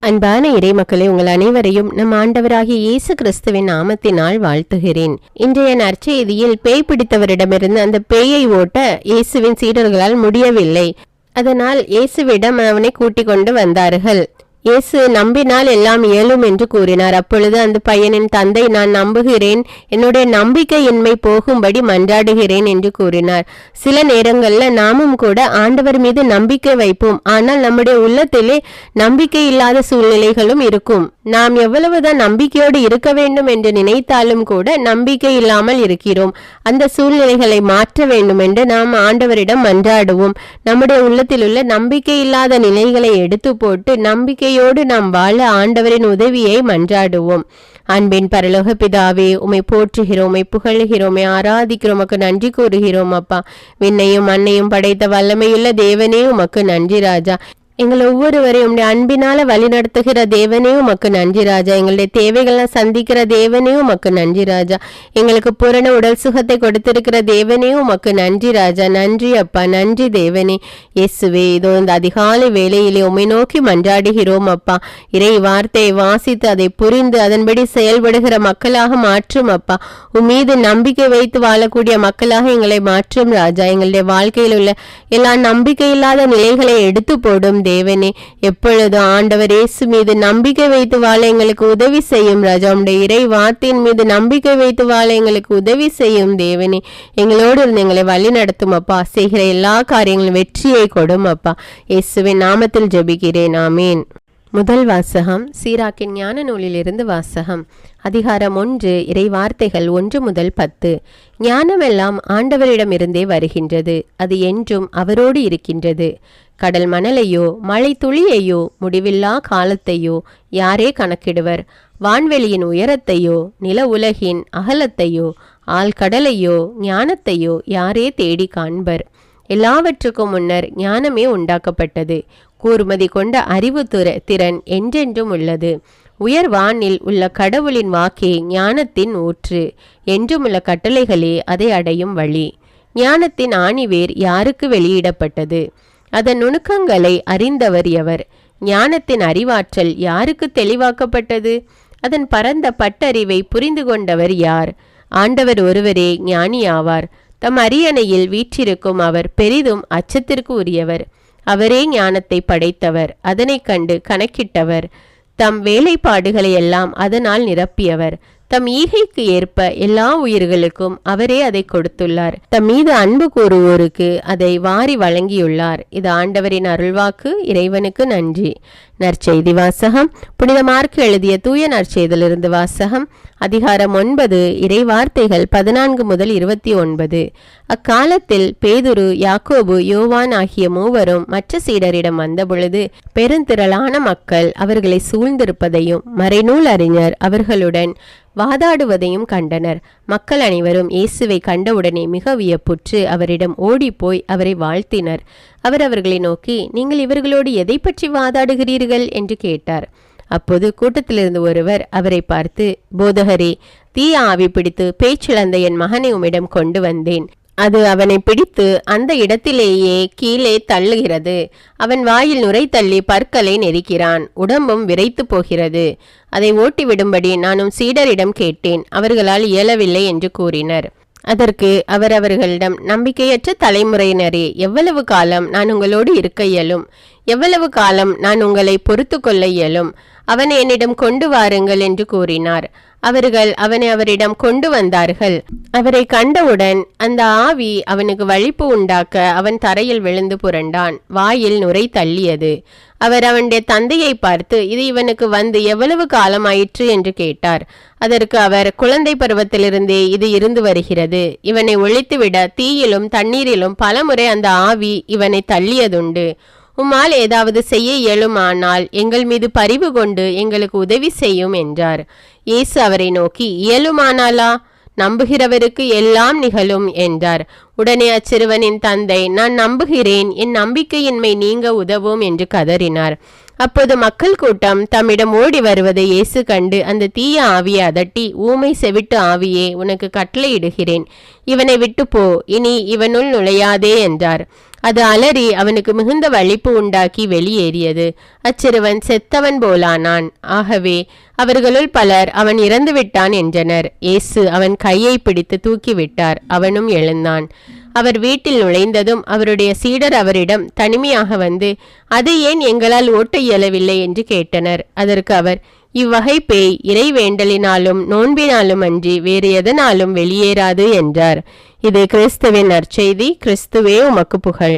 அன்பான இறைமக்களே, உங்கள் அனைவரையும் நம் ஆண்டவராகிய இயேசு கிறிஸ்துவின் நாமத்தினால் வாழ்த்துகிறேன். இன்றைய நற்செய்தியில் பேய் பிடித்தவரிடமிருந்து அந்த பேயை ஓட்ட இயேசுவின் சீடர்களால் முடியவில்லை. அதனால் இயேசுவிடம் அவனை கூட்டிக் கொண்டு வந்தார்கள். இயேசு நம்பினால் எல்லாம் இயலும் என்று கூறினார். அப்பொழுது அந்த பையனின் தந்தை, நான் நம்புகிறேன், என்னுடைய நம்பிக்கையின்மை போகும்படி மன்றாடுகிறேன் என்று கூறினார். சில நேரங்கள்ல நாமும் கூட ஆண்டவர் மீது நம்பிக்கை வைப்போம். ஆனால் நம்முடைய உள்ளத்திலே நம்பிக்கை இல்லாத சூழ்நிலைகளும் இருக்கும். நாம் எவ்வளவுதான் நம்பிக்கையோடு இருக்க வேண்டும் என்று நினைத்தாலும் கூட நம்பிக்கை இல்லாமல் இருக்கிறோம். அந்த சூழ்நிலைகளை மாற்ற வேண்டும் என்று நாம் ஆண்டவரிடம் மன்றாடுவோம். நம்முடைய உள்ளத்தில் உள்ள நம்பிக்கை இல்லாத நிலைகளை எடுத்து போட்டு நம்பிக்கை நாம் வாழ ஆண்டவரின் உதவியை மன்றாடுவோம். அன்பின் பரலோக பிதாவே, உம்மை போற்றுகிறோம், உம்மை புகழுகிறோம், உம்மை ஆராதிக்கிறோம், உமக்கு நன்றி கூறுகிறோம். அப்பா, விண்ணையும் மண்ணையும் படைத்த வல்லமையுள்ள தேவனே, உமக்கு நன்றி ராஜா. எங்கள் ஒவ்வொருவரையும் உடைய அன்பினால வழி நடத்துகிற தேவனே, உமக்கு நன்றி ராஜா. எங்களுடைய தேவைகளை சந்திக்கிற தேவனே, உமக்கு நன்றி ராஜா. எங்களுக்கு பூரண உடல் சுகத்தை கொடுத்திருக்கிற தேவனே, உமக்கு நன்றி ராஜா. நன்றி அப்பா, நன்றி தேவனே. இயேசுவே, இதோ இந்த அதிகாலை வேளையிலே உம்மை நோக்கி மன்றாடுகிறோம் அப்பா. இறை வார்த்தையை வாசித்து அதை புரிந்து அதன்படி செயல்படுகிற மக்களாக மாற்றும் அப்பா. உம்மீது நம்பிக்கை வைத்து வாழக்கூடிய மக்களாக எங்களை மாற்றும் ராஜா. எங்களுடைய வாழ்க்கையில் உள்ள எல்லா நம்பிக்கை இல்லாத நிலைகளை எடுத்து போடும் தேவனே. எப்பொழுதும் ஆண்டவர் இயேசு மீது நம்பிக்கை வைத்து வாழ எங்களுக்கு உதவி செய்யும் ராஜா. உம்முடைய இறை வார்த்தையின் மீது நம்பிக்கை வைத்து வாழ எங்களுக்கு உதவி செய்யும் தேவனே. எங்களோடு இருந்து எங்களை வழி நடத்தும் அப்பா. செய்கிற எல்லா காரியங்களும் வெற்றியை கொடும் அப்பா. இயேசுவின் நாமத்தில் ஜெபிக்கிறேன், ஆமீன். முதல் வாசகம் சீராக்கின் ஞான நூலிலிருந்து வாசகம். அதிகாரம் 1, இறை வார்த்தைகள் 1 முதல் 10. ஞானமெல்லாம் ஆண்டவரிடமிருந்தே வருகின்றது, அது என்றும் அவரோடு இருக்கின்றது. கடல் மணலையோ மழை துளியையோ முடிவில்லா காலத்தையோ யாரே கணக்கிடுவர்? வான்வெளியின் உயரத்தையோ நில உலகின் அகலத்தையோ ஆழ்கடலையோ ஞானத்தையோ யாரே தேடி காண்பர்? எல்லாவற்றுக்கும் முன்னர் ஞானமே உண்டாக்கப்பட்டது. கூர்மதி கொண்ட அறிவு திறன் என்றென்றும் உள்ளது. உயர் வானில் உள்ள கடவுளின் வாக்கே ஞானத்தின் ஊற்று. என்றுமுள்ள கட்டளைகளே அதை அடையும் வழி. ஞானத்தின் ஆணிவேர் யாருக்கு வெளியிடப்பட்டது? அதன் நுணுக்கங்களை அறிந்தவர் எவர்? ஞானத்தின் அறிவாற்றல் யாருக்கு தெளிவாக்கப்பட்டது? அதன் பரந்த பட்டறிவை புரிந்து கொண்டவர் யார்? ஆண்டவர் ஒருவரே ஞானியாவார். தம் அரியணையில் வீற்றிருக்கும் அவர் பெரிதும் அச்சத்திற்கு உரியவர். அவரே ஞானத்தை படைத்தவர், அதனை கண்டு கணக்கிட்டவர். தம் வேலைப்பாடுகளை எல்லாம் அதனால் நிரப்பியவர். தம் ஈகைக்கு ஏற்ப எல்லா உயிர்களுக்கும் அவரே அதை கொடுத்துள்ளார். தம் மீது அன்பு கூறுவோருக்கு அதை வாரி வழங்கியுள்ளார். இது ஆண்டவரின் அருள்வாக்கு. இறைவனுக்கு நன்றி. நற்செய்தி வாசகம். புனித மார்க்கு எழுதிய தூய நற்செய்தியிலிருந்து வாசகம். அதிகாரம் 9, இறை வார்த்தைகள் 14 முதல் 29. அக்காலத்தில் பேதுரு, யாக்கோபு, யோவான் ஆகிய மூவரும் மற்ற சீடரிடம் வந்தபொழுது பெருந்திரளான மக்கள் அவர்களை சூழ்ந்திருப்பதையும் மறைநூல் அறிஞர் அவர்களுடன் வாதாடுவதையும் கண்டனர். மக்கள் அனைவரும் இயேசுவை கண்டவுடனே மிக வியப்புற்று அவரிடம் ஓடிப்போய் அவரை வாழ்த்தினர். அவர் அவர்களை நோக்கி, நீங்கள் இவர்களோடு எதை பற்றி வாதாடுகிறீர்கள் என்று கேட்டார். அப்போது கூட்டத்திலிருந்து ஒருவர் அவரை பார்த்து, போதகரே, தீய ஆவி பிடித்து பேச்சிழந்த என் மகனை உம்மிடம் கொண்டு வந்தேன். அது அவனை பிடித்து அந்த இடத்திலேயே கீழே தள்ளுகிறது. அவன் வாயில் நுரை தள்ளி பற்களை நெரிக்கிறான். உடம்பும் விரைத்து போகிறது. அதை ஓட்டிவிடும்படி நானும் சீடரிடம் கேட்டேன், அவர்களால் இயலவில்லை என்று கூறினர். அதற்கு அவர் அவர்களிடம், நம்பிக்கையற்ற தலைமுறையினரே, எவ்வளவு காலம் நான் உங்களோடு இருக்க இயலும்? எவ்வளவு காலம் நான் உங்களை பொறுத்து கொள்ள இயலும்? அவனை என்னிடம் கொண்டு வாருங்கள் என்று கூறினார். அவர்கள் அவனை அவரிடம் கொண்டு வந்தார்கள். அவரை கண்டவுடன் அந்த ஆவி அவனுக்கு வலிப்பு உண்டாக்க அவன் தரையில் விழுந்து புரண்டான். வாயில் நுரை தள்ளியது. அவர் அவனுடைய தந்தையை பார்த்து, இது இவனுக்கு வந்து எவ்வளவு காலம் ஆயிற்று என்று கேட்டார். அதற்கு அவர், குழந்தை பருவத்திலிருந்தே இது இருந்து வருகிறது. இவனை ஒழித்துவிட தீயிலும் தண்ணீரிலும் பலமுறை அந்த ஆவி இவனை தள்ளியதுண்டு. உம்மால் ஏதாவது செய்ய இயலுமானால் எங்கள் மீது பரிவு கொண்டு எங்களுக்கு உதவி செய்யும் என்றார். இயேசு அவரை நோக்கி, இயலுமானாலா? நம்புகிறவருக்கு எல்லாம் நிகழும் என்றார். உடனே அச்சிறுவனின் தந்தை, நான் நம்புகிறேன், என் நம்பிக்கையின்மை நீங்க உதவும் என்று கதறினார். அப்போது மக்கள் கூட்டம் தம்மிடம் ஓடி வருவதை இயேசு கண்டு அந்த தீய ஆவியை அதட்டி, ஊமை செவிட்டு ஆவியே, உனக்கு கட்டளையிடுகிறேன், இவனை விட்டு போ, இனி இவனுள் நுழையாதே என்றார். அது அலறி அவனுக்கு மிகுந்த வலிப்பு உண்டாக்கி வெளியேறியது. அச்சிறுவன் செத்தவன் போலானான். ஆகவே அவர்களுள் பலர் அவன் இறந்து விட்டான் என்றனர். இயேசு அவன் கையை பிடித்து தூக்கிவிட்டார். அவனும் எழுந்தான். அவர் வீட்டில் நுழைந்ததும் அவருடைய சீடர் அவரிடம் தனிமையாக வந்து, அது ஏன் எங்களால் ஓட்ட இயலவில்லை என்று கேட்டனர். அதற்கு அவர், இவ்வகை பேய் இறை வேண்டலினாலும் நோன்பினாலும் அன்றி வேறு எதனாலும் வெளியேறாது என்றார். இது கிறிஸ்துவின் நற்செய்தி. கிறிஸ்துவே உமக்கு புகழ்.